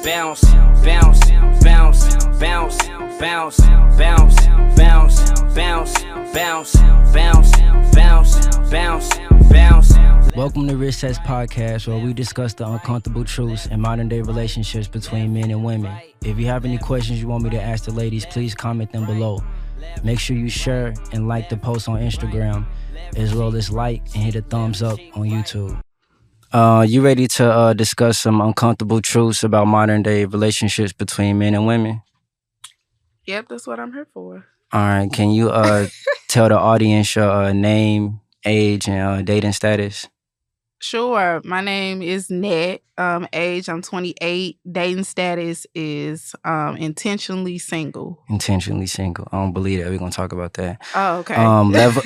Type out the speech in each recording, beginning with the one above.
bounce, bounce, bounce, bounce, bounce, bounce, bounce, bounce, bounce, bounce, bounce, bounce, bounce. Welcome to Risk Test Podcast, where we discuss the uncomfortable truths in modern-day relationships between men and women. If you have any questions you want me to ask the ladies, please comment them below. Make sure you share and like the post on Instagram, as well as like and hit a thumbs up on YouTube. You ready to discuss some uncomfortable truths about modern-day relationships between men and women? Yep, that's what I'm here for. All right, can you tell the audience your name, age, and dating status? Sure. My name is Nat. Age, I'm 28. Dating status is intentionally single. Intentionally single. I don't believe that. We're going to talk about that. Oh, okay.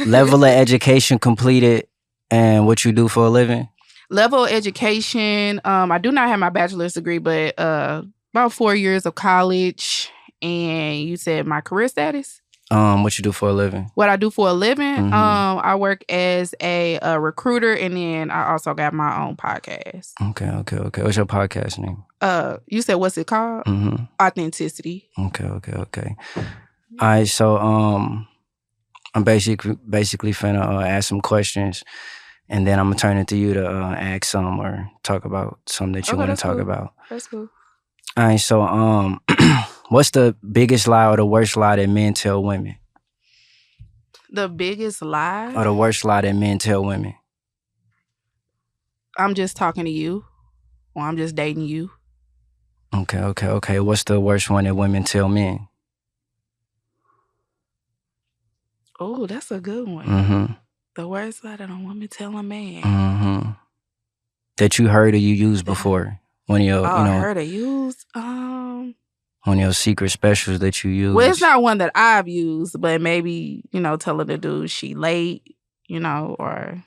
Level of education completed and what you do for a living? Level of education. I do not have my bachelor's degree, but about 4 years of college. And you said my career status? What you do for a living? What I do for a living? Mm-hmm. I work as a recruiter, and then I also got my own podcast. Okay. What's your podcast name? You said what's it called? Mm-hmm. Authenticity. Okay. All right, so I'm basically finna ask some questions, and then I'm gonna turn it to you to ask some or talk about something that you want to talk about. That's cool. All right, so what's the biggest lie or the worst lie that men tell women? The biggest lie? Or the worst lie that men tell women? I'm just talking to you, or I'm just dating you. Okay. What's the worst one that women tell men? Oh, that's a good one. Mm-hmm. The worst lie that a woman tell a man. Mm-hmm. That you heard or you used before. One of your, I heard or used? One of your secret specials that you use. Well, it's not one that I've used, but maybe, telling the dude she late, or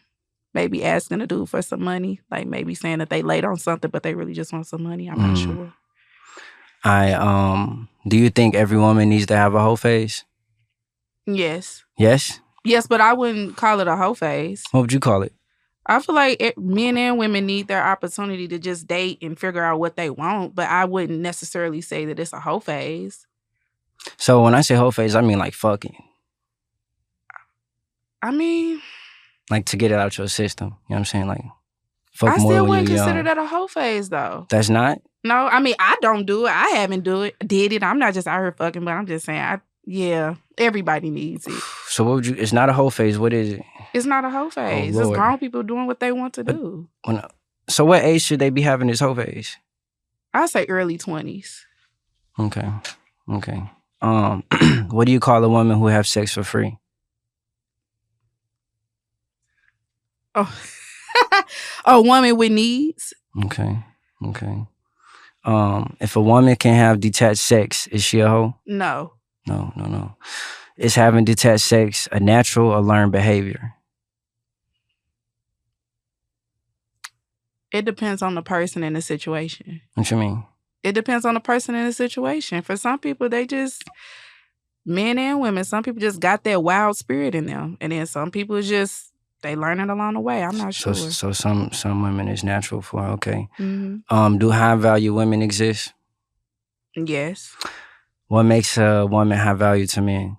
maybe asking the dude for some money. Like maybe saying that they late on something, but they really just want some money. I'm not sure. Do you think every woman needs to have a hoe phase? Yes. Yes? Yes, but I wouldn't call it a hoe phase. What would you call it? I feel like men and women need their opportunity to just date and figure out what they want, but I wouldn't necessarily say that it's a hoe phase. So when I say hoe phase, I mean like fucking. I mean... Like to get it out your system. You know what I'm saying? Like, fuck I more still when wouldn't you're consider young. that a hoe phase, though. That's not? No, I mean, I don't do it. I haven't did it. I'm not just out here fucking, but I'm just saying, everybody needs it. So what would you... It's not a hoe phase. What is it? It's not a hoe phase. Oh, it's Lord. grown people doing what they want to do. So what age should they be having this hoe phase? I say early 20s. Okay. What do you call a woman who have sex for free? Oh, a woman with needs. Okay. If a woman can have detached sex, is she a hoe? No. No. Is having detached sex a natural or learned behavior? It depends on the person and the situation. What you mean? It depends on the person and the situation. For some people, men and women, some people just got that wild spirit in them. And then some people they learn it along the way. I'm not sure. So some women is natural for, okay. Mm-hmm. Do high value women exist? Yes. What makes a woman high value to men?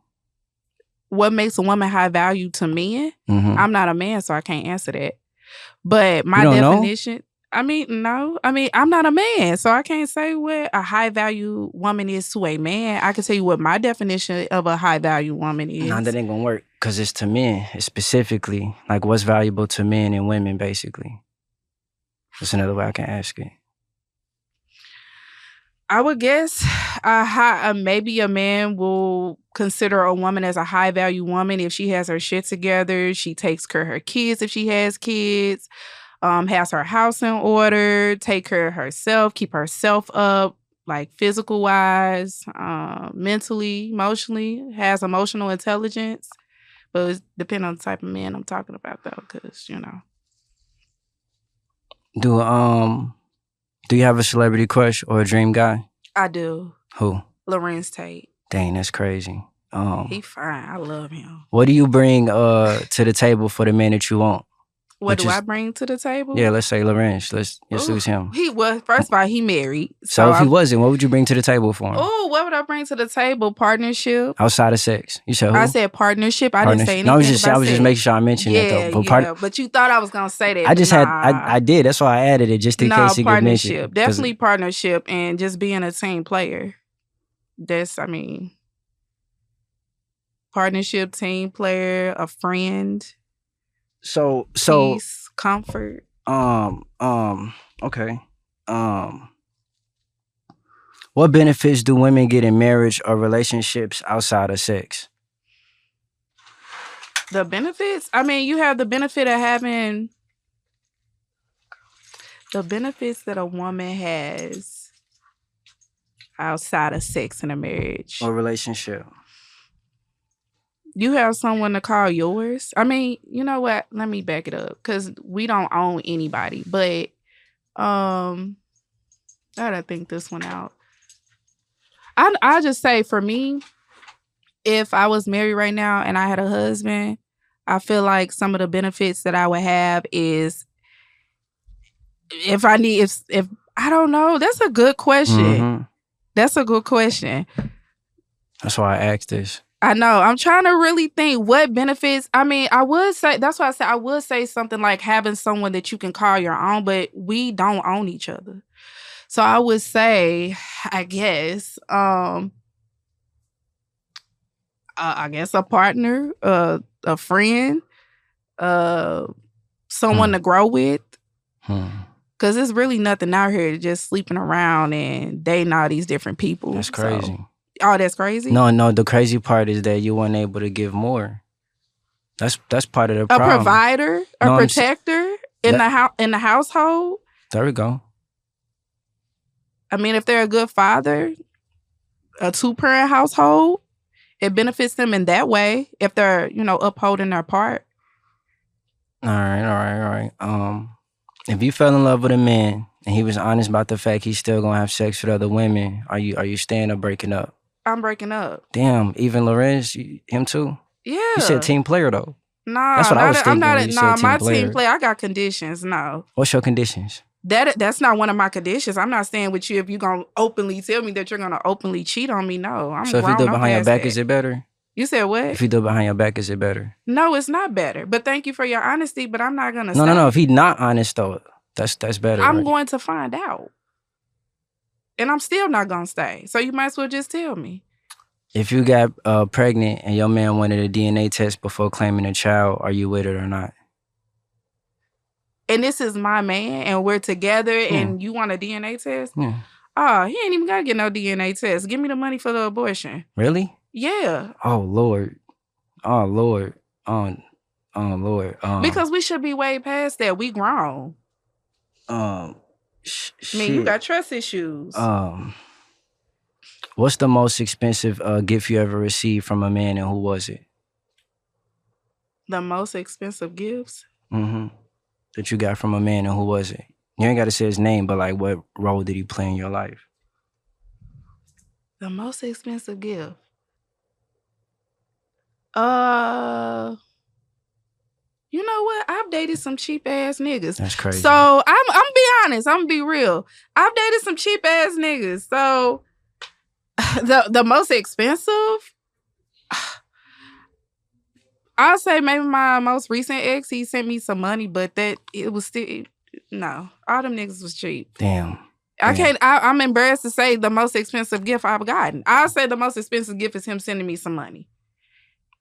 What makes a woman high value to men? Mm-hmm. I'm not a man, so I can't answer that. But my definition, no. I'm not a man, so I can't say what a high value woman is to a man. I can tell you what my definition of a high value woman is. Nah, that ain't gonna work because it's to men. It's specifically like what's valuable to men and women, basically. That's another way I can ask it. I would guess maybe a man will consider a woman as a high value woman if she has her shit together, she takes care of her kids if she has kids, has her house in order, take care of herself, keep herself up, like physical wise, mentally, emotionally, has emotional intelligence. But it depends on the type of man I'm talking about, though, because, Do you have a celebrity crush or a dream guy? I do. Who? Larenz Tate. Dang, that's crazy. He fine. I love him. What do you bring to the table for the man that you want? What do I bring to the table? Yeah, let's say Larenz. Let's use him. First of all, he married. So if he wasn't, what would you bring to the table for him? Oh, what would I bring to the table? Partnership. Outside of sex. You said who? I said partnership. I didn't say anything. No, I was just making sure I mentioned that though. But you thought I was gonna say that. I did. That's why I added it just in case it get mentioned. Partnership. Definitely partnership and just being a team player. Partnership, team player, a friend. So peace, comfort. Okay. What benefits do women get in marriage or relationships outside of sex? The benefits? You have the benefit of having the benefits that a woman has outside of sex in a marriage or relationship. You have someone to call yours. You know what? Let me back it up because we don't own anybody. But I gotta think this one out. I just say for me, if I was married right now and I had a husband, I feel like some of the benefits that I would have is if I don't know. That's a good question. Mm-hmm. That's a good question. That's why I asked this. I know. I'm trying to really think what benefits. I would say, that's why I said I would say something like having someone that you can call your own, but we don't own each other. So I would say, I guess a partner, a friend, someone to grow with. Because there's really nothing out here just sleeping around and dating all these different people. That's crazy. So, oh, that's crazy? No, the crazy part is that you weren't able to give more. That's part of the problem. A provider, a protector in the household. There we go. If they're a good father, a 2-parent household, it benefits them in that way if they're, upholding their part. All right. If you fell in love with a man and he was honest about the fact he's still gonna have sex with other women, are you staying or breaking up? I'm breaking up. Damn, even Larenz, him too? Yeah. You said team player though. Nah, that's what I was thinking. Team player. I got conditions. No. What's your conditions? That's not one of my conditions. I'm not staying with you if you're gonna openly tell me that you're gonna openly cheat on me. No, I'm so if you do it behind your back, is it better? You said what? If you do it behind your back, is it better? No, it's not better. But thank you for your honesty. But I'm not gonna. No. If he's not honest though, that's better. I'm going to find out, and I'm still not gonna stay. So you might as well just tell me. If you got pregnant and your man wanted a DNA test before claiming a child, are you with it or not? And this is my man, and we're together, and you want a DNA test? Yeah. Oh, he ain't even gotta get no DNA test. Give me the money for the abortion. Really? Yeah. Oh Lord. Because we should be way past that. We grown. You got trust issues. What's the most expensive gift you ever received from a man, and who was it? The most expensive gifts? Mm-hmm. That you got from a man, and who was it? You ain't got to say his name, but like, what role did he play in your life? The most expensive gift? You know what? I've dated some cheap ass niggas. That's crazy. So I'm be honest. I'm gonna be real. I've dated some cheap ass niggas. So the most expensive, I'll say maybe my most recent ex. He sent me some money, but it was still no. All them niggas was cheap. Damn. I'm embarrassed to say the most expensive gift I've gotten. I'll say the most expensive gift is him sending me some money.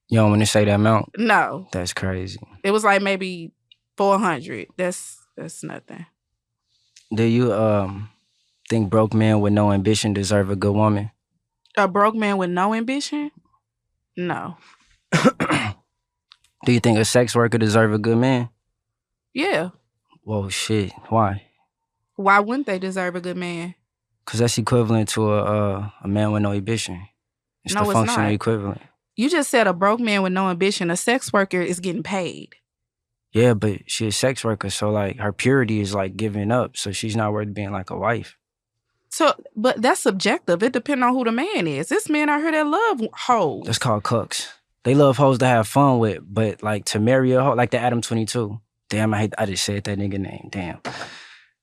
You don't want to say that amount? No. That's crazy. It was like maybe $400. That's nothing. Do you think broke men with no ambition deserve a good woman? A broke man with no ambition? No. Do you think a sex worker deserve a good man? Yeah. Whoa, shit. Why? Why wouldn't they deserve a good man? Because that's equivalent to a man with no ambition. It's the functional equivalent. You just said a broke man with no ambition. A sex worker is getting paid. Yeah, but she's a sex worker, so like her purity is like giving up, so she's not worth being like a wife. So, but that's subjective. It depends on who the man is. This man out here that love hoes. That's called cucks. They love hoes to have fun with, but like to marry a hoe, like the Adam 22. Damn, I just said that nigga name. Damn.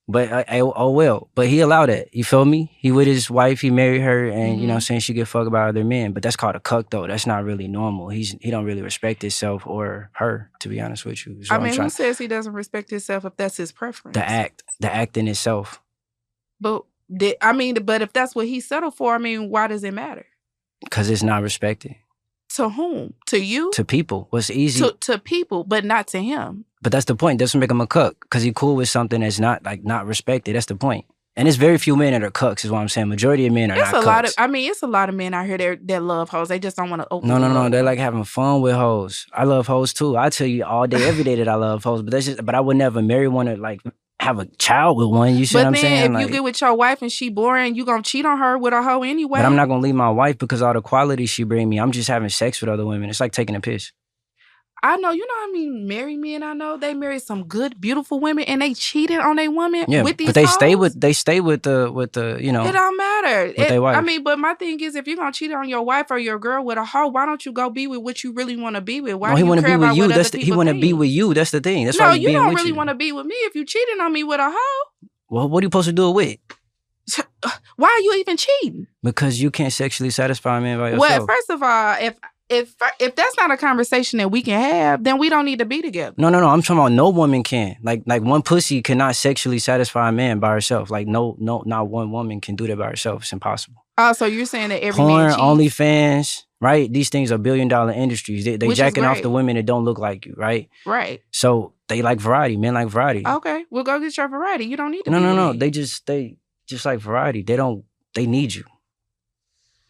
But oh well. But he allowed it. You feel me? He with his wife, he married her, and you know what I'm saying, she get fucked by other men. But that's called a cuck though. That's not really normal. He don't really respect himself or her, to be honest with you. So I mean, who says he doesn't respect himself if that's his preference? The act in itself. But if that's what he settled for, I mean, why does it matter? Because it's not respected. To whom? To you? To people. What's easy? To people, but not to him. But that's the point. Doesn't make him a cuck because he cool with something that's not respected. That's the point. And it's very few men that are cucks, is what I'm saying. Majority of men are not cucks. It's a lot of men out here that love hoes. They just don't want to open. No. They like having fun with hoes. I love hoes too. I tell you all day, every day that I love hoes. But I would never marry one or like have a child with one. You see what I'm saying? But then if you get with your wife and she boring, you gonna cheat on her with a hoe anyway. But I'm not gonna leave my wife because all the qualities she bring me. I'm just having sex with other women. It's like taking a piss. I know, married men. I know they married some good, beautiful women, and they cheated on their women with these. But they hoes. stay with the It don't matter. With their wife. But my thing is, if you're gonna cheat on your wife or your girl with a hoe, why don't you go be with what you really want to be with? Why do he want to be with you? He want to be with you. That's the thing. That's why you don't really want to be with me if you cheating on me with a hoe. Well, what are you supposed to do it with? Why are you even cheating? Because you can't sexually satisfy a man by yourself. Well, first of all, if that's not a conversation that we can have, then we don't need to be together. No. I'm talking about no woman can. Like one pussy cannot sexually satisfy a man by herself. Like no, not one woman can do that by herself. It's impossible. Oh, so you're saying that every porn, man cheats? OnlyFans, right? These things are billion-dollar industries. They jacking off the women that don't look like you, right? Right. So they like variety. Men like variety. Okay, we'll go get your variety. You don't need to. No. They just like variety. They need you.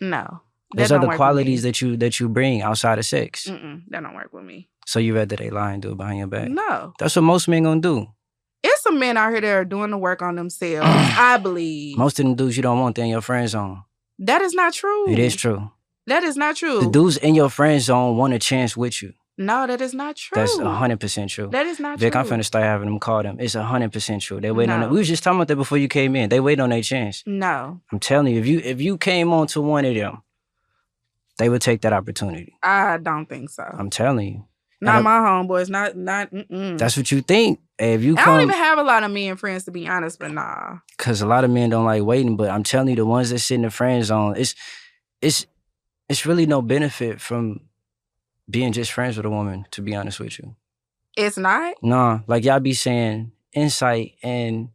No. There's other qualities that you bring outside of sex. That don't work with me. So you rather they lie and do it behind your back? No. That's what most men gonna do. It's some men out here that are doing the work on themselves, I believe. Most of them dudes you don't want, they're in your friend zone. That is not true. It is true. That is not true. The dudes in your friend zone want a chance with you. No, that is not true. That's 100% true. That is not Vic, true. I'm finna start having them call them. It's 100% true. They wait on it. We was just talking about that before you came in. They wait on their chance. No. I'm telling you, if you came on to one of them, they would take that opportunity. I don't think so. I'm telling you. Not my homeboys. Not. That's what you think. If you I don't even have a lot of men friends, to be honest, but nah. Because a lot of men don't like waiting, but I'm telling you, the ones that sit in the friend zone, it's really no benefit from being just friends with a woman, to be honest with you. It's not? Nah, like y'all be saying insight and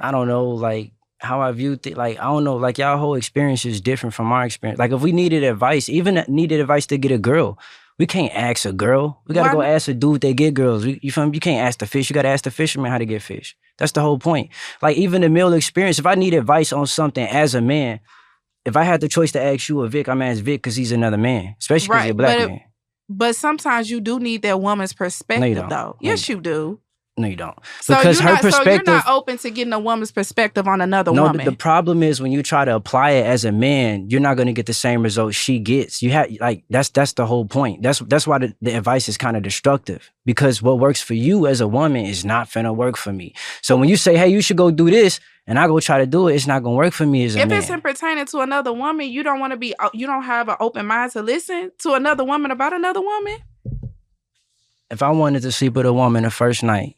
I don't know, like how I view things. Like, I don't know, like y'all whole experience is different from our experience. Like if we needed advice, even needed advice to get a girl, we can't ask a girl. We gotta go ask a dude that get girls. You feel me? You can't ask the fish. You gotta ask the fisherman how to get fish. That's the whole point. Like even the male experience, if I need advice on something as a man, if I had the choice to ask you or Vic, I'm ask Vic because he's another man, especially because you're a black man. But sometimes you do need that woman's perspective, though. Yes, you do. No, you don't. Because her perspective. So you're not open to getting a woman's perspective on another woman. No, the problem is when you try to apply it as a man, you're not going to get the same results she gets. You have that's the whole point. That's why the advice is kind of destructive. Because what works for you as a woman is not finna work for me. So when you say, hey, you should go do this, and I go try to do it, it's not gonna work for me as a man. If it's pertaining to another woman, you don't want to be. You don't have an open mind to listen to another woman about another woman. If I wanted to sleep with a woman the first night,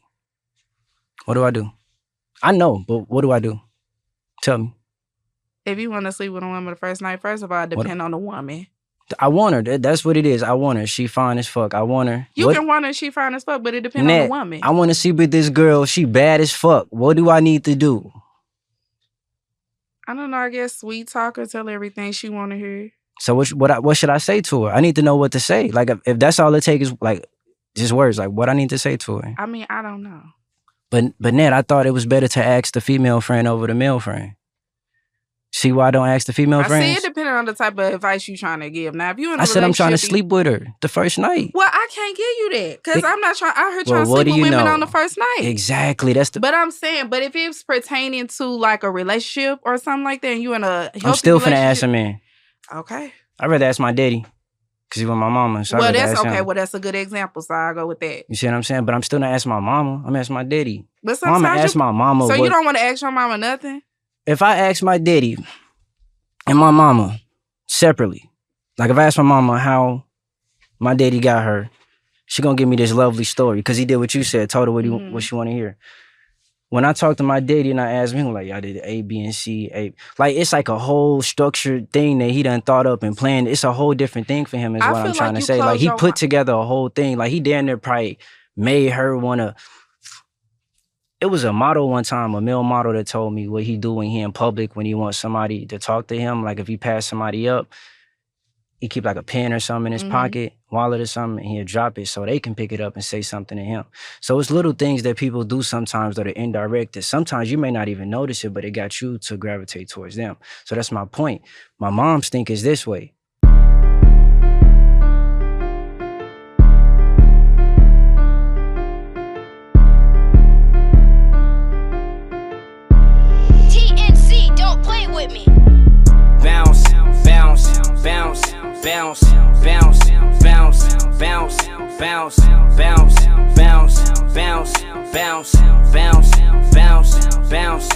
what do I do? I know, but what do I do? Tell me. If you want to sleep with a woman the first night, first of all, it depends on the woman. I want her. That's what it is. I want her. She fine as fuck. I want her. You can want her. She fine as fuck, but it depends on the woman. I want to sleep with this girl. She bad as fuck. What do I need to do? I don't know. I guess sweet talk her, tell her everything she want to hear. So what should I say to her? I need to know what to say. Like if that's all it takes is like just words. Like what I need to say to her. I mean, I don't know. But Ned, I thought it was better to ask the female friend over the male friend. See why I don't ask the female friends? I see it depending on the type of advice you trying to give. Now, if you in a I said I'm trying to sleep with her the first night. Well, I can't give you that because I'm not trying. I heard trying to sleep with women on the first night. Exactly. But I'm saying, but if it's pertaining to like a relationship or something like that, and you in a healthy I'm still finna ask a man. Okay. I'd rather ask my daddy because he was my mama. So well, that's okay. Well, that's a good example. So I'll go with that. You see what I'm saying? But I'm still not asking my mama. I'm asking my daddy. But sometimes I'm ask my mama. So you don't want to ask your mama nothing? If I ask my daddy and my mama separately, like if I ask my mama how my daddy got her, She gonna give me this lovely story because he did what you said, told her what she want to hear. When I talked to my daddy and I asked him, like, I did A, B, and C, A. Like, it's like a whole structured thing that he done thought up and planned. It's a whole different thing for him is what I'm trying to say. Like, he put together a whole thing. Like, he damn near probably made her want to. It was a model one time, a male model that told me what he do when he in public, when he wants somebody to talk to him. Like, if he pass somebody up, he keep like a pen or something in his pocket, wallet or something, and he'll drop it so they can pick it up and say something to him. So it's little things that people do sometimes that are indirect that sometimes you may not even notice it, but it got you to gravitate towards them. So that's my point. My mom's think is this way. TNC, don't play with me. Bounce, bounce, bounce. Bounce, bounce, bounce, bounce, bounce, bounce, bounce, bounce, bounce, bounce, bounce, bounce.